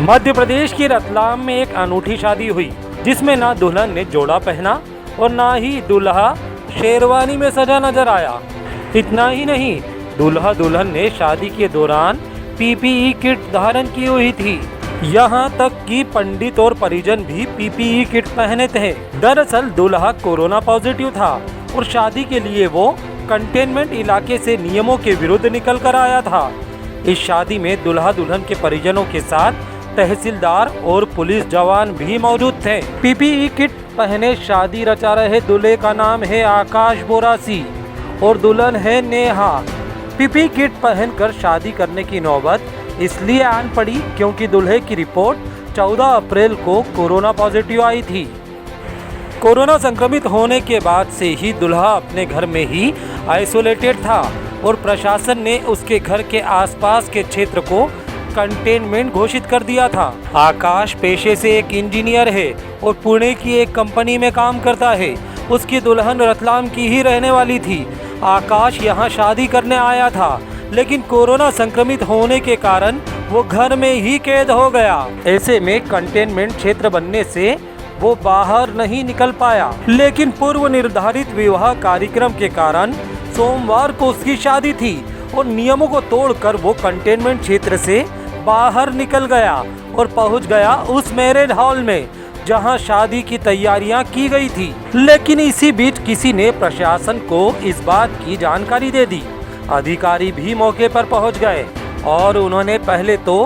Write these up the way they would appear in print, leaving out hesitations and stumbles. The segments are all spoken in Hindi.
मध्य प्रदेश के रतलाम में एक अनूठी शादी हुई जिसमें ना दुल्हन ने जोड़ा पहना और ना ही दूल्हा शेरवानी में सजा नजर आया। इतना ही नहीं, दूल्हा दुल्हन ने शादी के दौरान पीपीई किट धारण की हुई थी। यहाँ तक कि पंडित और परिजन भी पीपीई किट पहने थे। दरअसल दूल्हा कोरोना पॉजिटिव था और शादी के लिए वो कंटेनमेंट इलाके से नियमों के विरुद्ध निकल कर आया था। इस शादी में दूल्हा दुल्हन के परिजनों के साथ तहसीलदार और पुलिस जवान भी मौजूद थे। पीपीई किट पहने शादी रचा रहे दूल्हे का नाम है आकाश बोरासी और दुल्हन है नेहा। पीपीई किट पहनकर शादी करने की नौबत इसलिए आन पड़ी क्योंकि दूल्हे की रिपोर्ट 14 अप्रैल को कोरोना पॉजिटिव आई थी। कोरोना संक्रमित होने के बाद से ही दूल्हा अपने घर में ही आइसोलेटेड था और प्रशासन ने उसके घर के आसपास के क्षेत्र को कंटेनमेंट घोषित कर दिया था। आकाश पेशे से एक इंजीनियर है और पुणे की एक कंपनी में काम करता है। उसकी दुल्हन रतलाम की ही रहने वाली थी। आकाश यहाँ शादी करने आया था, लेकिन कोरोना संक्रमित होने के कारण वो घर में ही कैद हो गया। ऐसे में कंटेनमेंट क्षेत्र बनने से वो बाहर नहीं निकल पाया, लेकिन पूर्व निर्धारित विवाह कार्यक्रम के कारण सोमवार को उसकी शादी थी और नियमों को तोड़कर वो कंटेनमेंट क्षेत्र से बाहर निकल गया और पहुंच गया उस मैरिज हॉल में जहां शादी की तैयारियां की गई थी। लेकिन इसी बीच किसी ने प्रशासन को इस बात की जानकारी दे दी। अधिकारी भी मौके पर पहुंच गए और उन्होंने पहले तो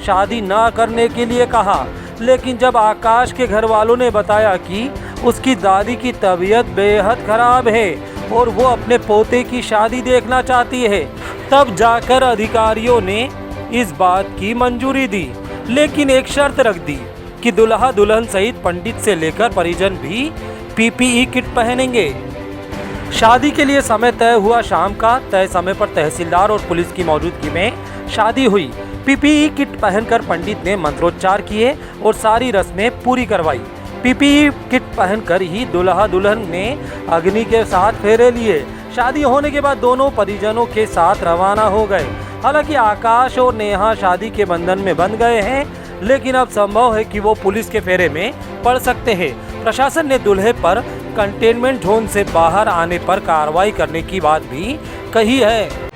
शादी न करने के लिए कहा, लेकिन जब आकाश के घर वालों ने बताया कि उसकी दादी की तबीयत बेहद खराब है और वो अपने पोते की शादी देखना चाहती है, तब जाकर अधिकारियों ने इस बात की मंजूरी दी, लेकिन एक शर्त रख दी कि दूल्हा दुल्हन सहित पंडित से लेकर परिजन भी पीपीई किट पहनेंगे। शादी के लिए समय तय हुआ। शाम का तय समय पर तहसीलदार और पुलिस की मौजूदगी में शादी हुई। पीपीई किट पहनकर पंडित ने मंत्रोच्चार किए और सारी रस्में पूरी करवाई। पीपीई किट पहनकर ही दूल्हा दुल्हन ने अग्नि के साथ फेरे लिए। शादी होने के बाद दोनों परिजनों के साथ रवाना हो गए। हालांकि आकाश और नेहा शादी के बंधन में बंध गए हैं, लेकिन अब संभव है कि वो पुलिस के फेरे में पड़ सकते हैं। प्रशासन ने दूल्हे पर कंटेनमेंट जोन से बाहर आने पर कार्रवाई करने की बात भी कही है।